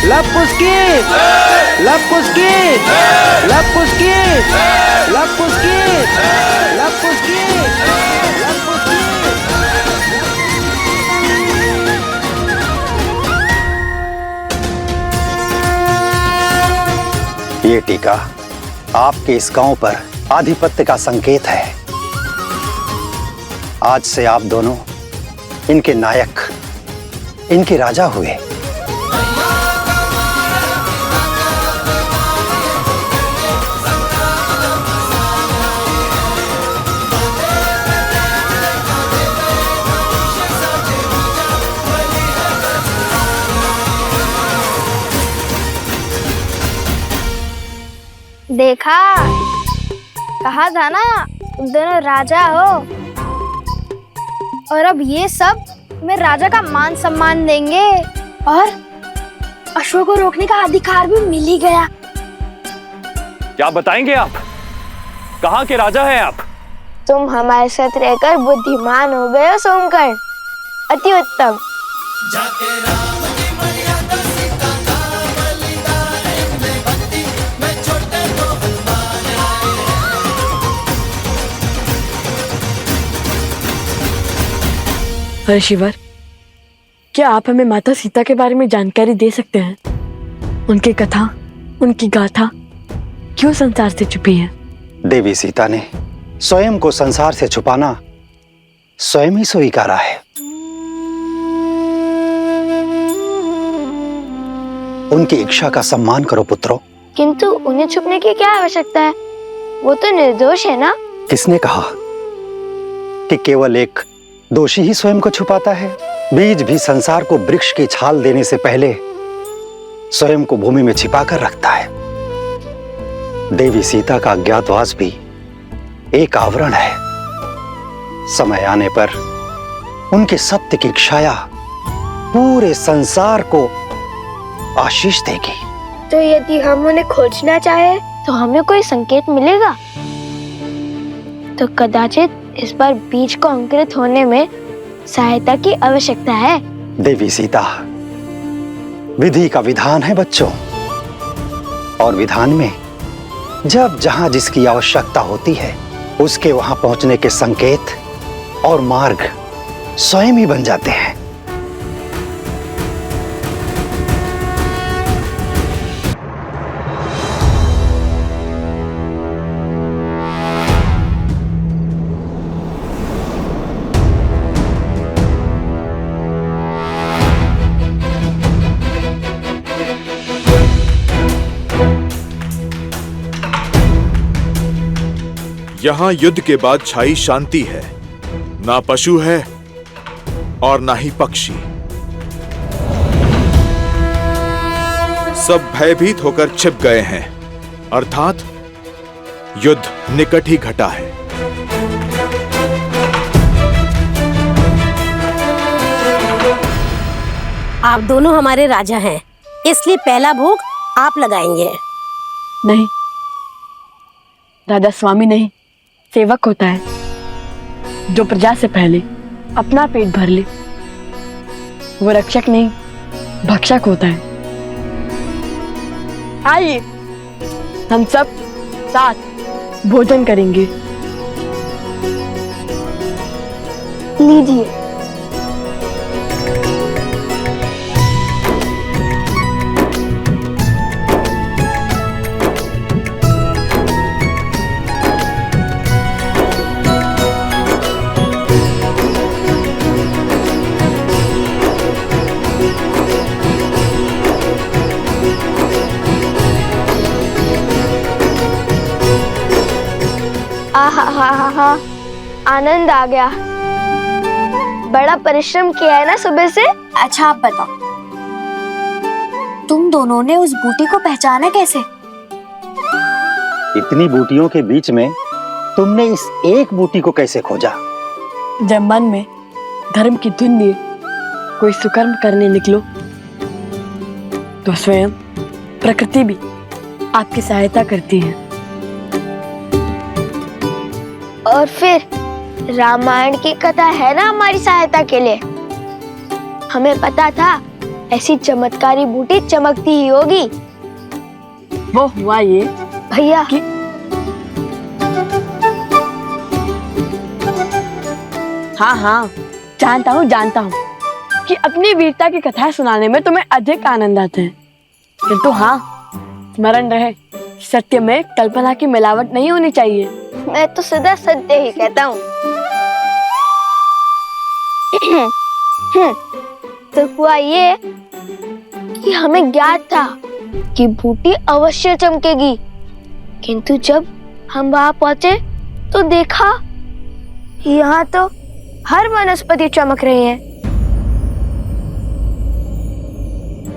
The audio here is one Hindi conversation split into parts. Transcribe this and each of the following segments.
लपुस्की लपुस्की लपुस्की लपुस्की लपुस्की लपुस्की। ये टीका आपके इस गांव पर आधिपत्य का संकेत है। आज से आप दोनों इनके नायक, इनके राजा हुए। देखा, कहा था ना तुम दोनों राजा हो। और अब ये सब मैं राजा का मान सम्मान देंगे और अशोक को रोकने का अधिकार भी मिल ही गया। क्या बताएंगे आप? कहाँ के राजा हैं आप? तुम हमारे साथ रहकर बुद्धिमान हो गए हो सोमकर्ण, अति उत्तम। ऋषिवर, क्या आप हमें माता सीता के बारे में जानकारी दे सकते हैं? उनकी कथा, उनकी गाथा क्यों संसार से छुपी है? देवी सीता ने स्वयं को संसार से छुपाना स्वयं ही स्वीकारा है। उनकी इच्छा का सम्मान करो पुत्रों। किंतु उन्हें छुपने की क्या आवश्यकता है? वो तो निर्दोष है ना? किसने कहा कि केवल एक दोषी ही स्वयं को छुपाता है? बीज भी संसार को वृक्ष की छाल देने से पहले स्वयं को भूमि में छिपा कर रखता है। देवी सीता का अज्ञातवास भी एक आवरण है। समय आने पर उनके सत्य की छाया पूरे संसार को आशीष देगी। तो यदि हम उन्हें खोजना चाहे तो हमें कोई संकेत मिलेगा? तो कदाचित इस बार बीज को अंकुरित होने में सहायता की आवश्यकता है। देवी सीता, विधि का विधान है बच्चों, और विधान में जब जहां जिसकी आवश्यकता होती है उसके वहां पहुंचने के संकेत और मार्ग स्वयं ही बन जाते हैं। यहां युद्ध के बाद छाई शांति है। ना पशु है और ना ही पक्षी। सब भयभीत होकर छिप गए हैं, अर्थात युद्ध निकट ही घटा है। आप दोनों हमारे राजा हैं, इसलिए पहला भोग आप लगाएंगे। नहीं, राजा स्वामी नहीं, सेवक होता है जो प्रजा से पहले अपना पेट भर ले। वो रक्षक नहीं, भक्षक होता है। आइए हम सब साथ भोजन करेंगे। लीजिए। आहा, आनंद आ गया। बड़ा परिश्रम किया है ना सुबह से। अच्छा आप बताओ, तुम दोनों ने उस बूटी को पहचाना कैसे? इतनी बूटियों के बीच में तुमने इस एक बूटी को कैसे खोजा? जब मन में धर्म की धुन लिए कोई सुकर्म करने निकलो तो स्वयं प्रकृति भी आपकी सहायता करती है। और फिर रामायण की कथा है ना हमारी सहायता के लिए। हमें पता था ऐसी चमत्कारी बूटी चमकती ही होगी। वो हुआ ये भैया कि हाँ, जानता हूँ कि अपनी वीरता की कथाएं सुनाने में तुम्हें अधिक आनंद आता है, किंतु हाँ, स्मरण रहे, सत्य में कल्पना की मिलावट नहीं होनी चाहिए। मैं तो सदा सत्य ही कहता हूँ। तो हुआ ये कि हमें ज्ञात था कि बूटी अवश्य चमकेगी, किंतु जब हम वहां पहुंचे तो देखा यहाँ तो हर वनस्पति चमक रही है।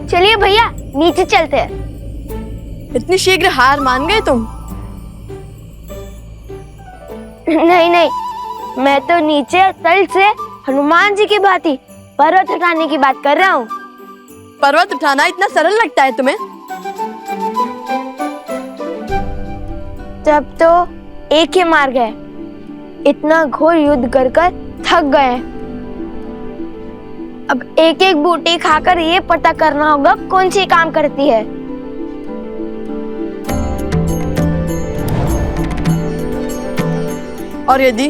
चलिए भैया नीचे चलते हैं। इतनी शीघ्र हार मान गए तुम? नहीं, मैं तो नीचे तल से हनुमान जी की भांति पर्वत उठाने की बात कर रहा हूँ। पर्वत उठाना इतना सरल लगता है तुम्हें? तब तो एक ही मार्ग है, इतना घोर युद्ध कर थक गए। अब एक एक बूटी खाकर ये पता करना होगा कौन सी काम करती है। और यदि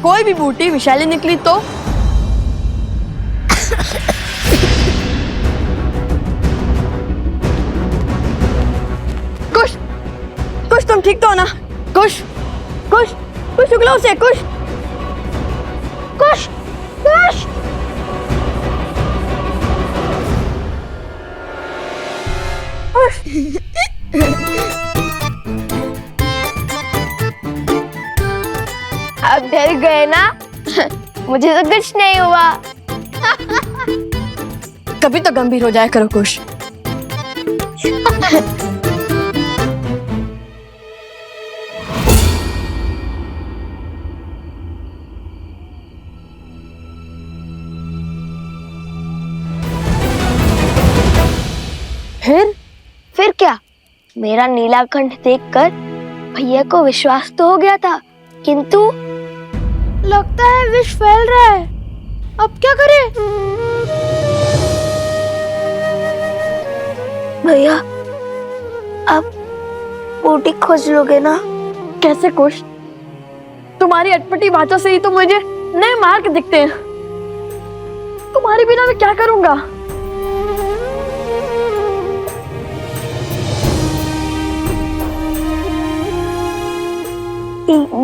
कोई भी बूटी विषैली निकली तो? कुश तुम ठीक तो हो ना? कुश शुक्ला उसे कुश अब डर गए ना? मुझे तो कुछ नहीं हुआ। कभी तो गंभीर हो जाया करो कुश। फिर क्या? मेरा नीलाकंठ देखकर भैया को विश्वास तो हो गया था, किंतु लगता है विष फैल रहा है। अब क्या करें? भैया अब बूटी खोज लोगे ना? कैसे कुश? तुम्हारी अटपटी बातों से ही तो मुझे नए मार्ग दिखते हैं। तुम्हारे बिना मैं क्या करूंगा?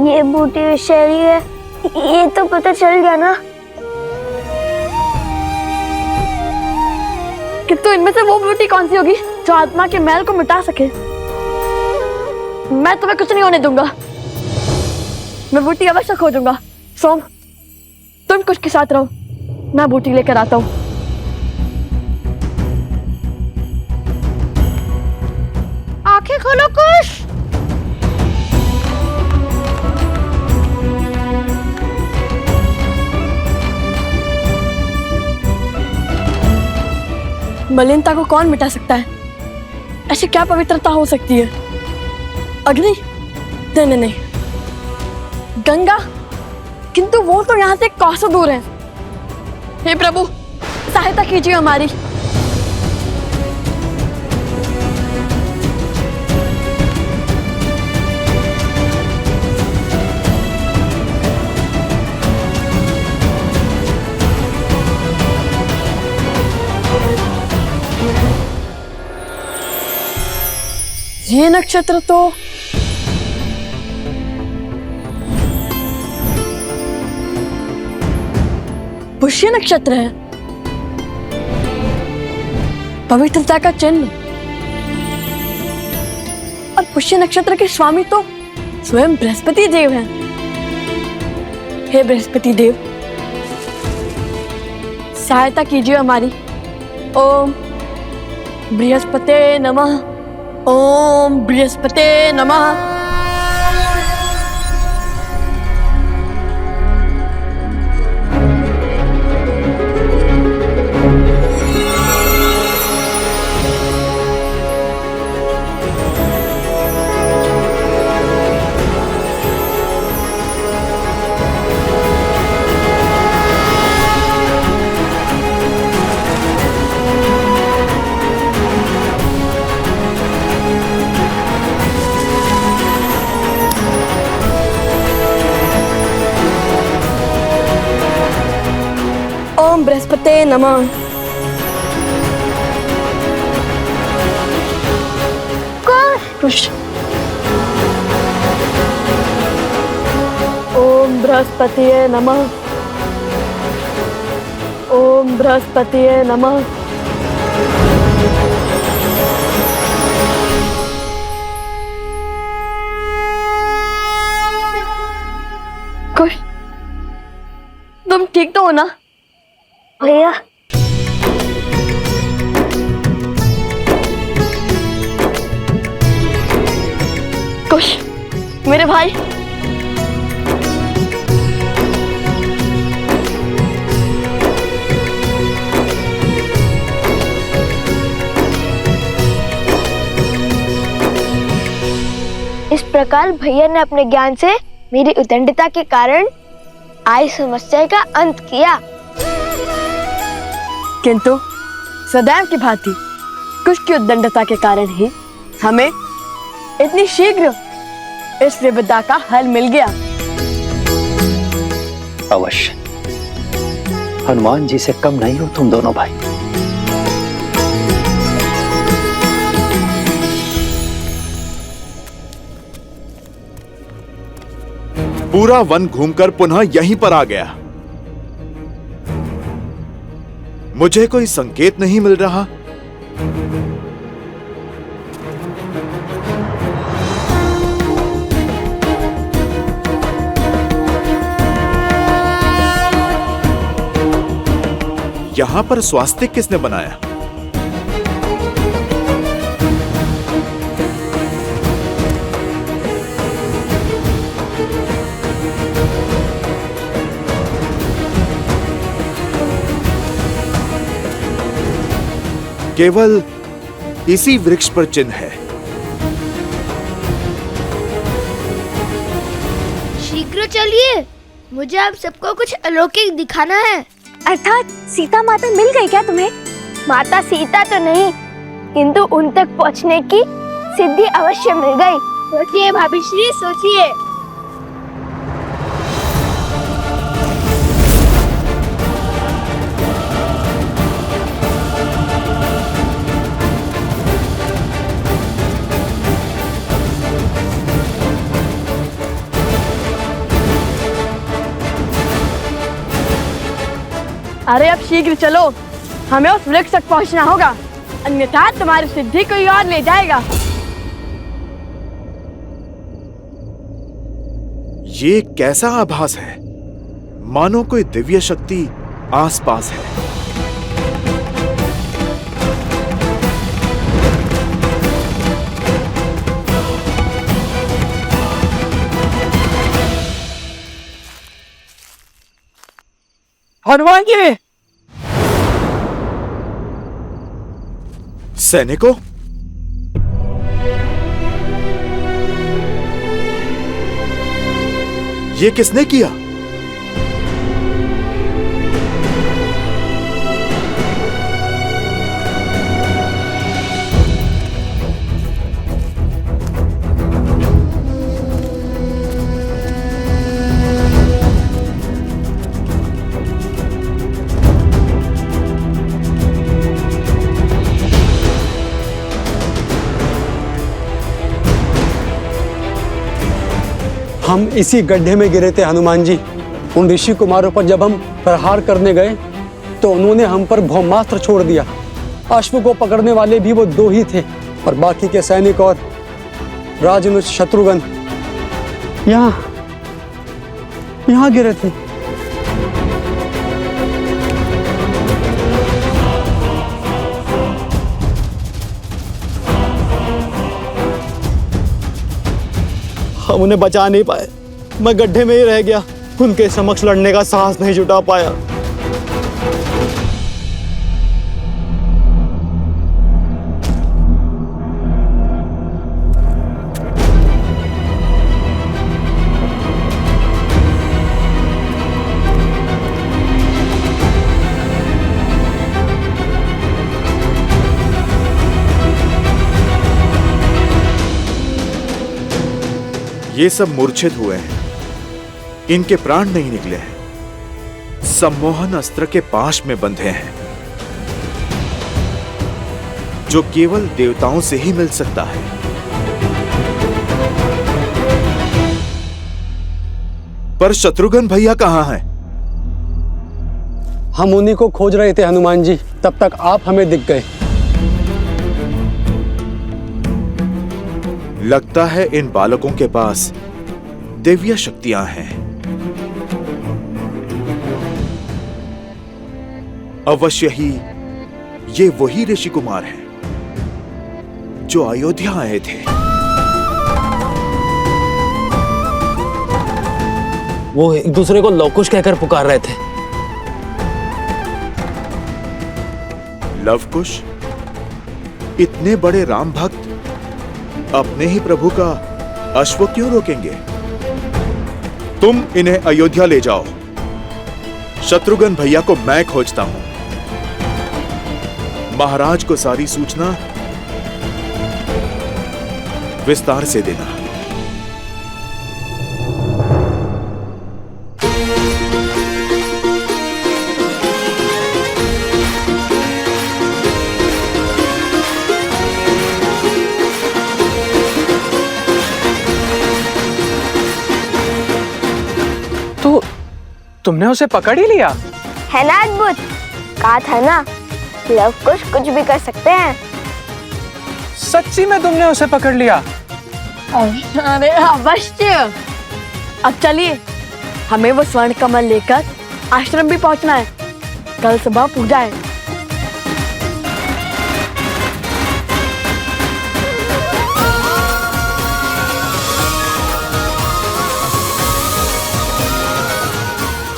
ये बूटी विषैली है, ये तो पता चल गया ना। किंतु इनमें से वो बूटी कौन सी होगी जो आत्मा के मैल को मिटा सके? मैं तुम्हें कुछ नहीं होने दूंगा। मैं बूटी अवश्य खोजूंगा। सोम, तुम कुछ के साथ रहो, मैं बूटी लेकर आता हूँ। आंखें खोलो कुश। मलिनता को कौन मिटा सकता है? ऐसी क्या पवित्रता हो सकती है? अग्नि? नहीं, गंगा? किंतु वो तो यहाँ से कोसों दूर है। हे प्रभु, सहायता कीजिए हमारी। ये नक्षत्र तो पुष्य नक्षत्र है, पवित्रता का चिन्ह। और पुष्य नक्षत्र के स्वामी तो स्वयं बृहस्पति देव हैं। हे बृहस्पति देव, सहायता कीजिए हमारी। ओम बृहस्पते नमः। ओम बृहस्पते नमः। ओम बृहस्पते नमः। कुश। ओम बृहस्पते नमः। ओम बृहस्पते नमः। कुश, तुम ठीक तो हो ना? भैया कुश, मेरे भाई। इस प्रकार भैया ने अपने ज्ञान से मेरी उद्दंडता के कारण आई समस्या का अंत किया। किंतु सदैव की भांति कुश की उद्दंडता के कारण ही हमें इतनी शीघ्र इस विपदा का हल मिल गया। अवश्य, हनुमान जी से कम नहीं हो तुम दोनों भाई। पूरा वन घूमकर पुनः यहीं पर आ गया। मुझे कोई संकेत नहीं मिल रहा। यहां पर स्वास्तिक किसने बनाया? केवल इसी वृक्ष पर चिन्ह है। शीघ्र चलिए, मुझे आप सबको कुछ अलौकिक दिखाना है। अर्थात सीता माता मिल गई क्या तुम्हें? माता सीता तो नहीं, किंतु उन तक पहुंचने की सिद्धि अवश्य मिल गई। सोचिए भाभी श्री, सोचिए। अरे अब शीघ्र चलो, हमें उस वृक्ष तक पहुंचना होगा, अन्यथा तुम्हारी सिद्धि कोई और ले जाएगा। ये कैसा आभास है? मानो कोई दिव्य शक्ति आसपास है। हनुमान जी! सैनिकों, ये किसने किया? हम इसी गड्ढे में गिरे थे हनुमान जी। उन ऋषि कुमारों पर जब हम प्रहार करने गए तो उन्होंने हम पर ब्रह्मास्त्र छोड़ दिया। अश्व को पकड़ने वाले भी वो 2 ही थे और बाकी के सैनिक और राजनुज शत्रुघ्न यहाँ गिरे थे। हम उन्हें बचा नहीं पाए, मैं गड्ढे में ही रह गया। उनके समक्ष लड़ने का साहस नहीं जुटा पाया। ये सब मूर्छित हुए हैं, इनके प्राण नहीं निकले हैं। सम्मोहन अस्त्र के पाश में बंधे हैं, जो केवल देवताओं से ही मिल सकता है। पर शत्रुघ्न भैया कहाँ हैं? हम उन्हीं को खोज रहे थे हनुमान जी, तब तक आप हमें दिख गए। लगता है इन बालकों के पास दिव्य शक्तियां हैं। अवश्य ही ये वही ऋषि कुमार हैं जो अयोध्या आए थे। वो एक दूसरे को लवकुश कहकर पुकार रहे थे। लवकुश? इतने बड़े राम भक्त अपने ही प्रभु का अश्व क्यों रोकेंगे? तुम इन्हें अयोध्या ले जाओ। शत्रुघ्न भैया को मैं खोजता हूं। महाराज को सारी सूचना विस्तार से देना। तो तुमने उसे पकड़ ही लिया? है ना अद्भुत? कहा था ना, लवकुश कुछ भी कर सकते हैं। सच्ची में तुमने उसे पकड़ लिया? अरे अवश्य। अब चलिए, हमें वो स्वर्ण कमल लेकर आश्रम भी पहुंचना है। कल सुबह पूजा है।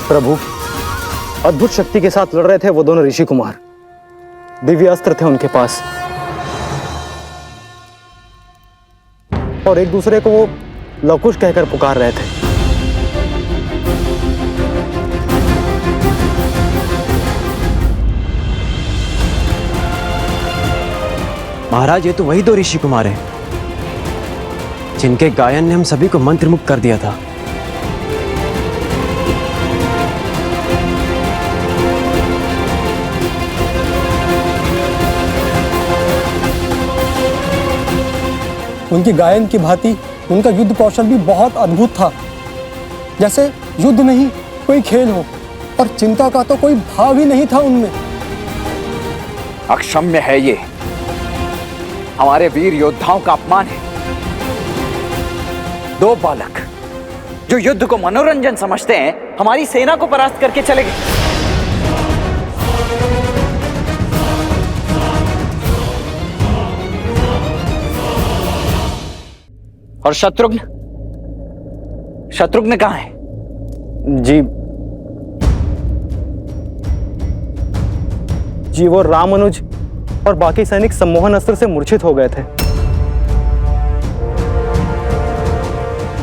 प्रभु, अद्भुत शक्ति के साथ लड़ रहे थे वो दोनों ऋषि कुमार। दिव्य अस्त्र थे उनके पास और एक दूसरे को वो लवकुश कहकर पुकार रहे थे। महाराज, ये तो वही दो ऋषि कुमार हैं जिनके गायन ने हम सभी को मंत्रमुग्ध कर दिया था। उनकी गायन की भांति उनका युद्ध कौशल भी बहुत अद्भुत था। जैसे युद्ध नहीं कोई खेल हो, और चिंता का तो कोई भाव ही नहीं था उनमें। अक्षम्य है ये, हमारे वीर योद्धाओं का अपमान है। दो बालक जो युद्ध को मनोरंजन समझते हैं, हमारी सेना को परास्त करके चले गए। और शत्रुघ्न कहाँ है? जी वो रामानुज और बाकी सैनिक सम्मोहन अस्त्र से मूर्छित हो गए थे,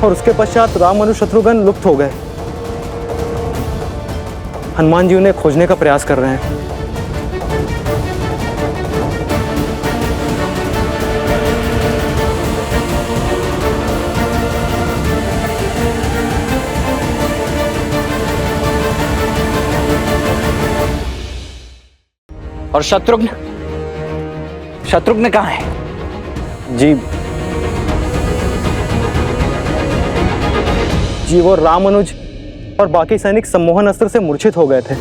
और उसके पश्चात रामानुज शत्रुघ्न लुप्त हो गए। हनुमान जी उन्हें खोजने का प्रयास कर रहे हैं। और शत्रुघ्न कहाँ है? जी वो रामानुज और बाकी सैनिक सम्मोहन अस्त्र से मूर्छित हो गए थे,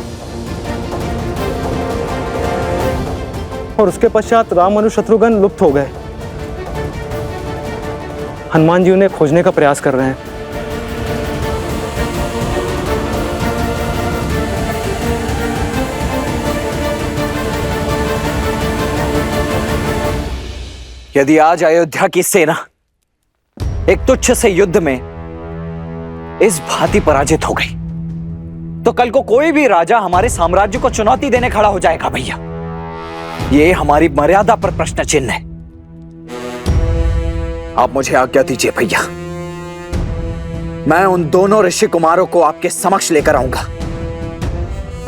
और उसके पश्चात रामानुज शत्रुघ्न लुप्त हो गए। हनुमान जी उन्हें खोजने का प्रयास कर रहे हैं। यदि आज अयोध्या की सेना एक तुच्छ से युद्ध में इस भांति पराजित हो गई, तो कल को कोई भी राजा हमारे साम्राज्य को चुनौती देने खड़ा हो जाएगा भैया। ये हमारी मर्यादा पर प्रश्न चिन्ह है। आप मुझे आज्ञा दीजिए भैया, मैं उन दोनों ऋषि कुमारों को आपके समक्ष लेकर आऊंगा।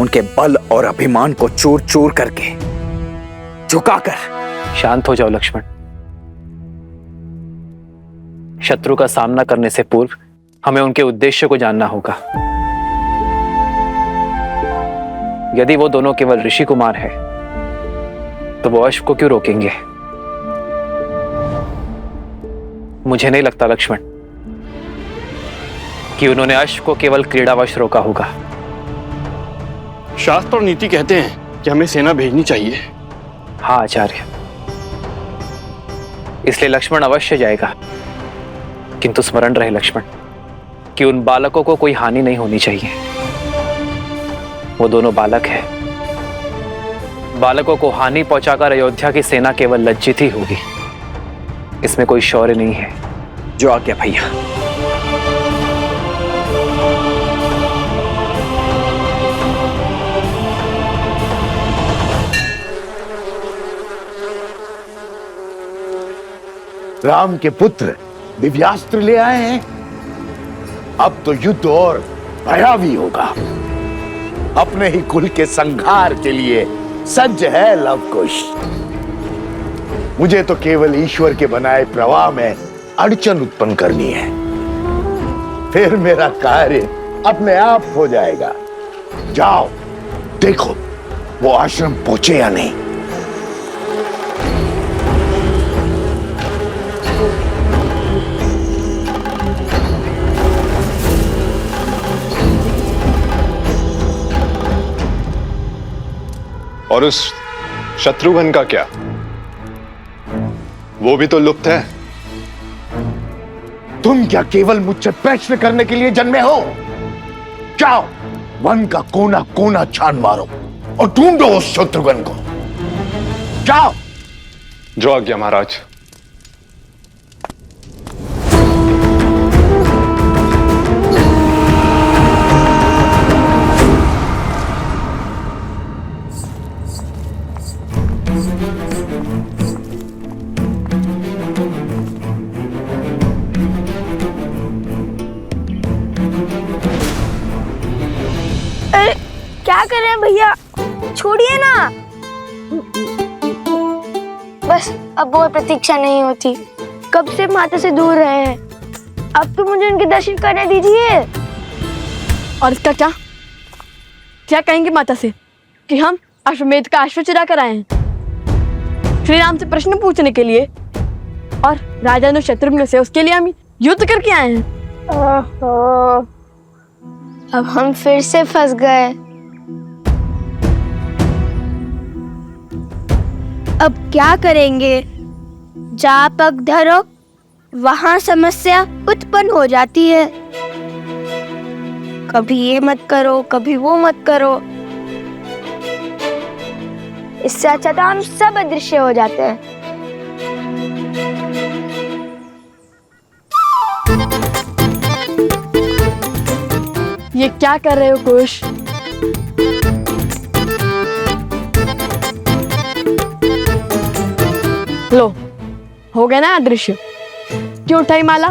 उनके बल और अभिमान को चूर चूर करके झुकाकर। शांत हो जाओ लक्ष्मण। शत्रु का सामना करने से पूर्व हमें उनके उद्देश्य को जानना होगा। यदि वो दोनों केवल ऋषि कुमार है तो वो अश्व को क्यों रोकेंगे? मुझे नहीं लगता लक्ष्मण कि उन्होंने अश्व को केवल क्रीड़ावश रोका होगा। शास्त्र और नीति कहते हैं कि हमें सेना भेजनी चाहिए। हाँ आचार्य, इसलिए लक्ष्मण अवश्य जाएगा, किंतु स्मरण रहे लक्ष्मण कि उन बालकों को कोई हानि नहीं होनी चाहिए। वो दोनों बालक हैं। बालकों को हानि पहुंचाकर अयोध्या की सेना केवल लज्जित ही होगी, इसमें कोई शौर्य नहीं है। जो आज्ञा भैया। राम के पुत्र दिव्यास्त्र ले आए हैं। अब तो युद्ध और भयावी होगा। अपने ही कुल के संहार के लिए सज्ज है लवकुश। मुझे तो केवल ईश्वर के बनाए प्रवाह में अड़चन उत्पन्न करनी है, फिर मेरा कार्य अपने आप हो जाएगा। जाओ देखो वो आश्रम पहुंचे या नहीं। और उस शत्रुघ्न का क्या? वो भी तो लुप्त है। तुम क्या केवल मुझसे प्रश्न करने के लिए जन्मे हो? जाओ वन का कोना कोना छान मारो और ढूंढो उस शत्रुघ्न को। जाओ। जो आज्ञा महाराज। क्या कर रहे हैं भैया? छोड़िए ना। बस अब वो प्रतीक्षा नहीं होती। कब से माता से दूर रहे हैं, अब तो मुझे उनके दर्शन करने दीजिए। और इसका क्या क्या कहेंगे माता से कि हम अश्वमेध का अश्व चुरा कर आए हैं श्री राम से प्रश्न पूछने के लिए, और राजा शत्रुघ्न से उसके लिए हम युद्ध करके आए हैं। ओहो, अब हम फिर से फंस गए। अब क्या करेंगे? जहाँ पग धरो वहां समस्या उत्पन्न हो जाती है। कभी ये मत करो, कभी वो मत करो। इससे अच्छा तो हम सब अदृश्य हो जाते हैं। ये क्या कर रहे हो कुश? लो, हो गया ना अदृश्य। क्यों उठाई माला?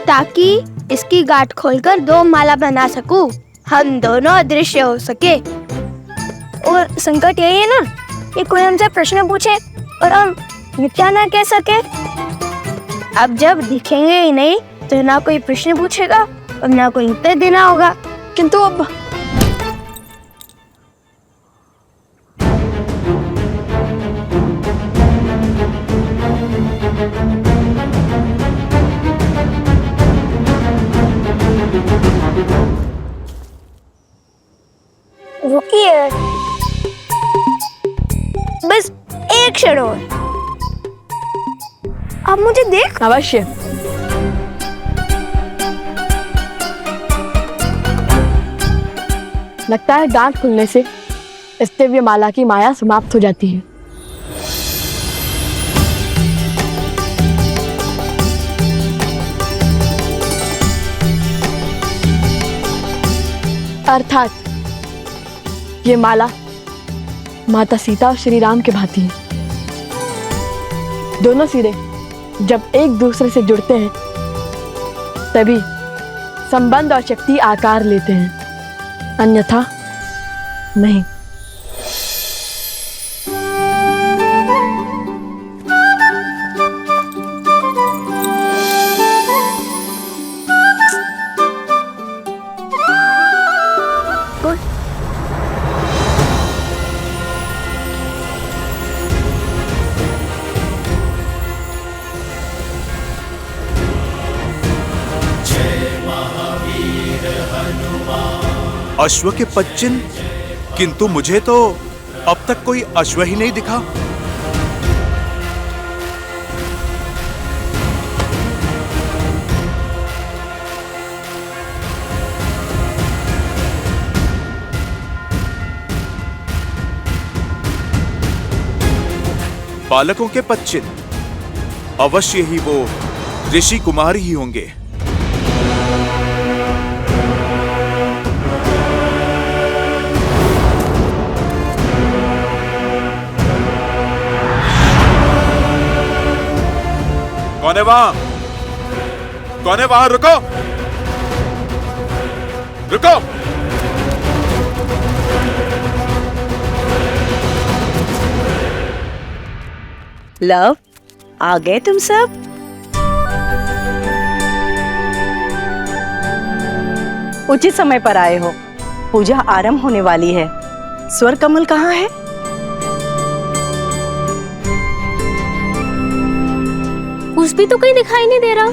ताकि इसकी गांठ खोलकर 2 माला बना सकूं, हम दोनों अदृश्य हो सके। और संकट यही है ना कि कोई हमसे प्रश्न पूछे और हम मिथ्या ना कह सके। अब जब दिखेंगे ही नहीं तो ना कोई प्रश्न पूछेगा और ना कोई उत्तर देना होगा। किंतु अब रुकिए, बस एक क्षण और। आप मुझे देख। अवश्य। लगता है गांठ खुलने से स्तेव्य माला की माया समाप्त हो जाती है। अर्थात ये माला माता सीता और श्री राम के भांति है। दोनों सिरे जब एक दूसरे से जुड़ते हैं तभी संबंध और शक्ति आकार लेते हैं, अन्यथा नहीं। अश्व के पदचिन्ह, किंतु मुझे तो अब तक कोई अश्व ही नहीं दिखा। बालकों के पदचिन्ह, अवश्य ही वो ऋषि कुमार ही होंगे। कौन है वहां? कौन है वहां? रुको, रुको। लव, आ गए तुम सब? उचित समय पर आए हो। पूजा आरंभ होने वाली है। स्वर कमल कहाँ है? कुछ भी तो कहीं दिखाई नहीं दे रहा।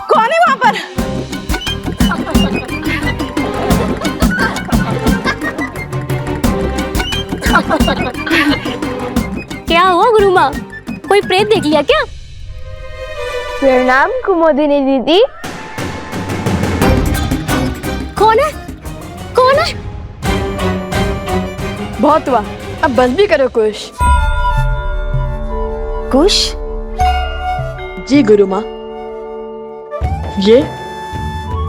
कौन है वहां पर? क्या हुआ गुरु माँ? कोई प्रेत देख लिया क्या? प्रणाम कुमुदिनी दीदी। कौन है? कौन है? बहुत हुआ, अब बस भी करो कुश। कुश? जी गुरु माँ, ये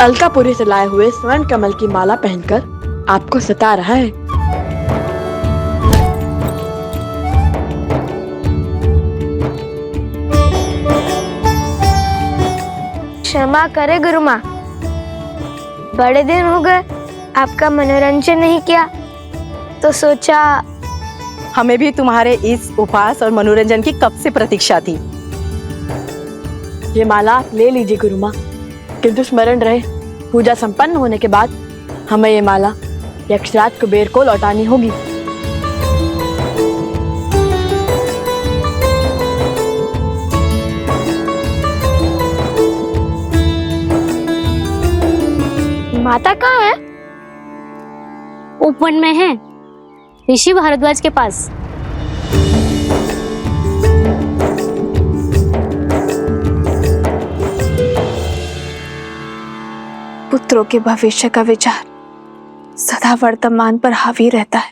अलकापुरी से लाए हुए स्वर्ण कमल की माला पहनकर आपको सता रहा है। क्षमा करे गुरु माँ, बड़े दिन हो गए आपका मनोरंजन नहीं किया, तो सोचा। हमें भी तुम्हारे इस उपहास और मनोरंजन की कब से प्रतीक्षा थी। ये माला आप ले लीजिए गुरु माँ, किंतु स्मरण रहे पूजा संपन्न होने के बाद हमें ये माला यक्षराज कुबेर को लौटानी होगी। माता कहाँ है? उपवन में है, ऋषि भारद्वाज के पास। पुत्रों के भविष्य का विचार सदा वर्तमान पर हावी रहता है।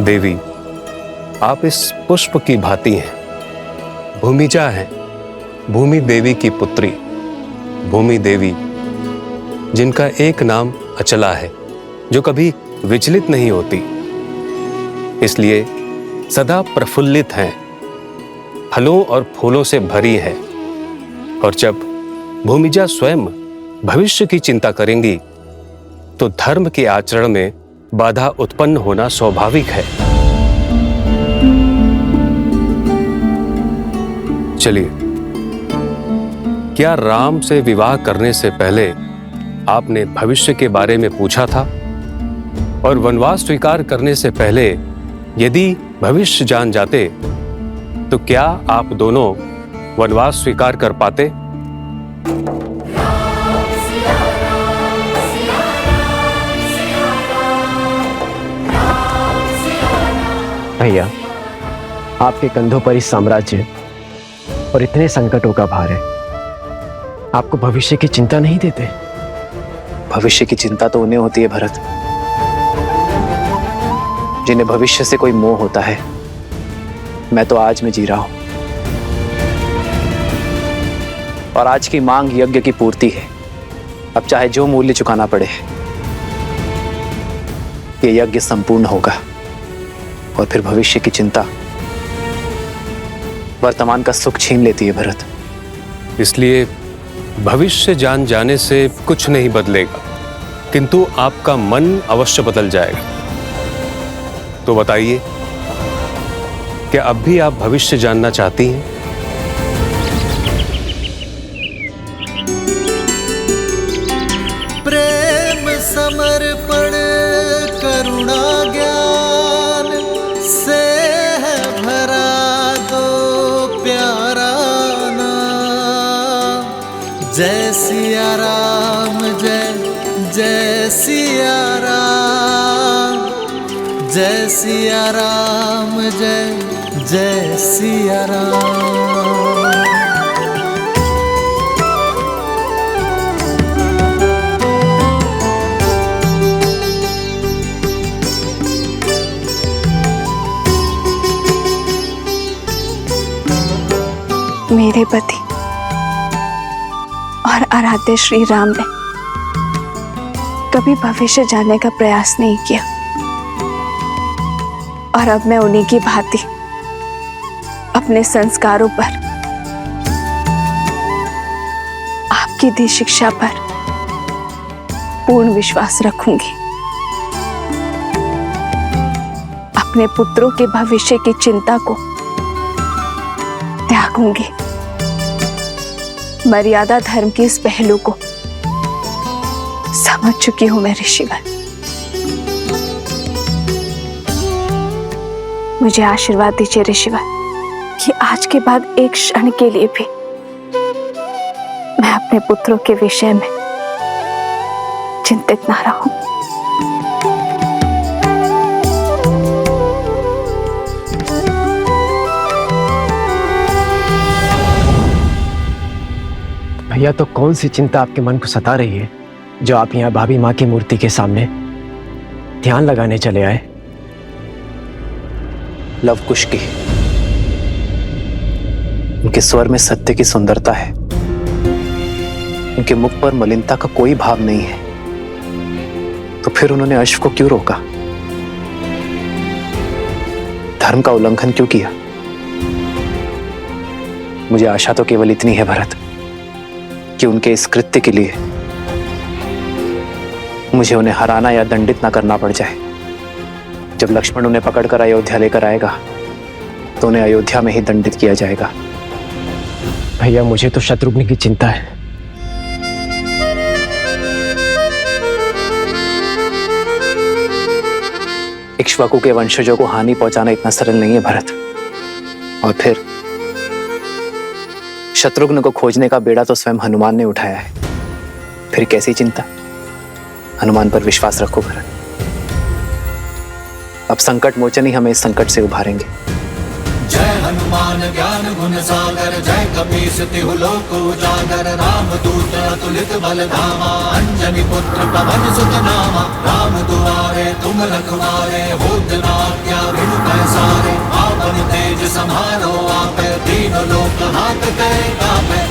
देवी, आप इस पुष्प की भांति हैं। भूमिजा है, भूमि देवी की पुत्री। भूमि देवी जिनका एक नाम अचला है, जो कभी विचलित नहीं होती, इसलिए सदा प्रफुल्लित हैं, फलों और फूलों से भरी है। और जब भूमिजा स्वयं भविष्य की चिंता करेंगी, तो धर्म के आचरण में बाधा उत्पन्न होना स्वाभाविक है। चलिए, क्या राम से विवाह करने से पहले आपने भविष्य के बारे में पूछा था? और वनवास स्वीकार करने से पहले यदि भविष्य जान जाते, तो क्या आप दोनों वनवास स्वीकार कर पाते? भैया, आपके कंधों पर इस साम्राज्य और इतने संकटों का भार है, आपको भविष्य की चिंता नहीं देते? भविष्य की चिंता तो उन्हें होती है भरत, जिन्हें भविष्य से कोई मोह होता है। मैं तो आज में जी रहा हूं, और आज की मांग यज्ञ की पूर्ति है। अब चाहे जो मूल्य चुकाना पड़े, ये यज्ञ संपूर्ण होगा, और फिर भविष्य की चिंता वर्तमान का सुख छीन लेती है भरत। इसलिए भविष्य जान जाने से कुछ नहीं बदलेगा, किंतु आपका मन अवश्य बदल जाएगा। तो बताइए, क्या अब भी आप भविष्य जानना चाहती हैं? प्रेम समर्पण जय सिया राम, जय जय सिया राम, जय सिया राम, जय जय सिया राम। मेरे पति और आराध्य श्री राम ने कभी भविष्य जानने का प्रयास नहीं किया, और अब मैं उन्हीं की भांति अपने संस्कारों पर, आपकी दी शिक्षा पर पूर्ण विश्वास रखूंगी। अपने पुत्रों के भविष्य की चिंता को त्यागूंगी। मर्यादा धर्म की इस पहलू को समझ चुकी हूं मैं ऋषिवर। मुझे आशीर्वाद दीजिए ऋषिवर कि आज के बाद एक क्षण के लिए भी मैं अपने पुत्रों के विषय में चिंतित ना रहूं। भैया, तो कौन सी चिंता आपके मन को सता रही है जो आप यहाँ भाभी माँ की मूर्ति के सामने ध्यान लगाने चले आए? लव कुश की। उनके स्वर में सत्य की सुंदरता है, उनके मुख पर मलिनता का कोई भाव नहीं है, तो फिर उन्होंने अश्व को क्यों रोका? धर्म का उल्लंघन क्यों किया? मुझे आशा तो केवल इतनी है भरत कि उनके इस कृत्य के लिए मुझे उन्हें हराना या दंडित ना करना पड़ जाए। जब लक्ष्मण उन्हें पकड़कर अयोध्या लेकर आएगा तो उन्हें अयोध्या में ही दंडित किया जाएगा। भैया, मुझे तो शत्रुघ्न की चिंता है। इक्ष्वाकु के वंशजों को हानि पहुंचाना इतना सरल नहीं है भरत। और फिर शत्रुघ्न को खोजने का बेड़ा तो स्वयं हनुमान ने उठाया है, फिर कैसी चिंता? हनुमान पर विश्वास रखो भरत। अब संकट मोचन ही हमें इस संकट से उभारेंगे। जय हनुमान ज्ञान गुण सागर, जय कपीस तिहु लोक उजागर, राम दूत अतुलित बल धामा, अंजनी पुत्र पवन सुत नामा। राम दुआरे तुम रखवारे, होत न आज्ञा बिनु पैसारे। आपन तेज समारो आपे, दीन लोक हाथ कै कापे।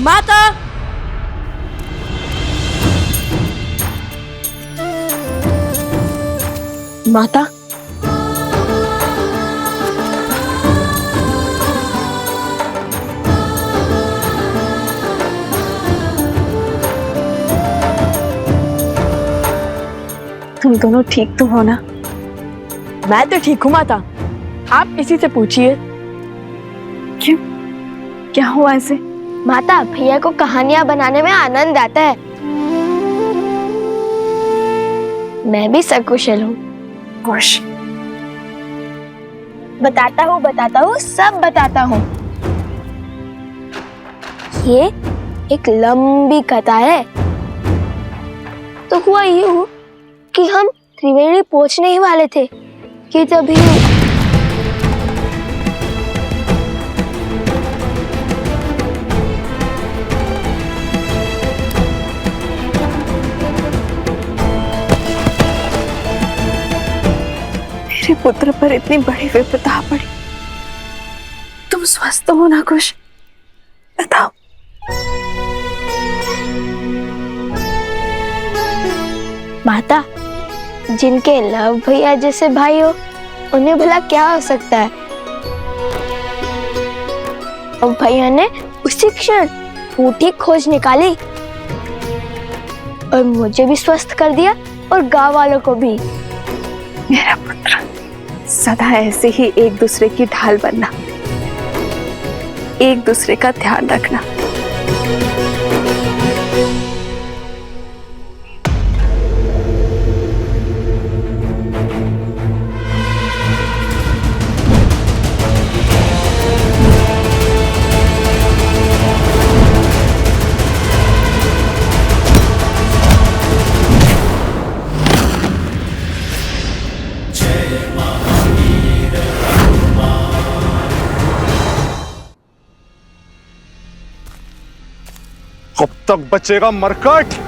माता, माता, तुम दोनों ठीक तो हो ना? मैं तो ठीक हूँ माता, आप किसी से पूछिए। क्यों, क्या हुआ ऐसे? माता, भैया को कहानियां बनाने में आनंद आता है। मैं भी सकुशल हूँ। खुश। बताता हूँ, सब बताता हूँ। ये एक लंबी कथा है। तो हुआ यूं कि हम त्रिवेणी पहुंचने ही वाले थे कि तभी मेरे पुत्र पर इतनी बड़ी विपदा पड़ी। तुम स्वस्थ हो ना कुश? बताओ। माता, जिनके लव भैया जैसे भाई हो उन्हें भला क्या हो सकता है? और भैया ने उसी क्षण फूटी खोज निकाली और मुझे भी स्वस्थ कर दिया और गांव वालों को भी। मेरा पुत्र, सदा ऐसे ही एक दूसरे की ढाल बनना। एक दूसरे का ध्यान रखना। कब तक बचेगा मरकट?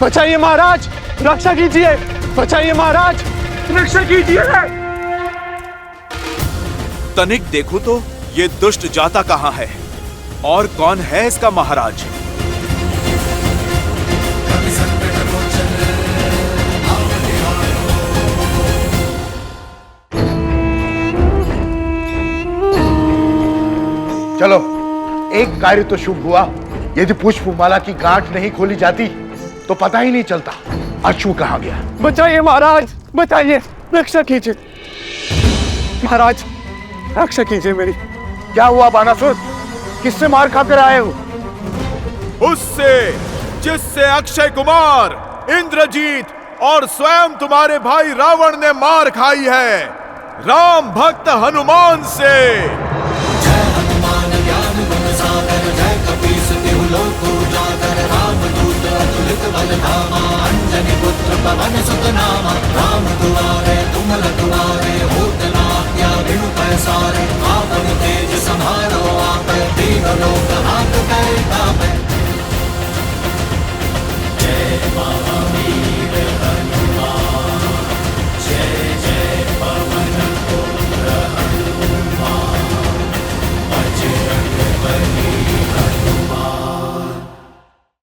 बचाइए महाराज, रक्षा कीजिए। बचाइए महाराज, रक्षा कीजिए। तनिक देखो तो ये दुष्ट जाता कहाँ है और कौन है इसका महाराज? चलो, एक कार्य तो शुभ हुआ। यदि पुष्पमाला की गांठ नहीं खोली जाती तो पता ही नहीं चलता अश्व कहाँ गया। बचाइए महाराज, बचाइए, रक्षा कीजिए। महाराज, रक्षा कीजिए मेरी। क्या हुआ बानासुर? किससे मार खाकर आए हो? उससे जिससे अक्षय कुमार, इंद्रजीत और स्वयं तुम्हारे भाई रावण ने मार खाई है, राम भक्त हनुमान से।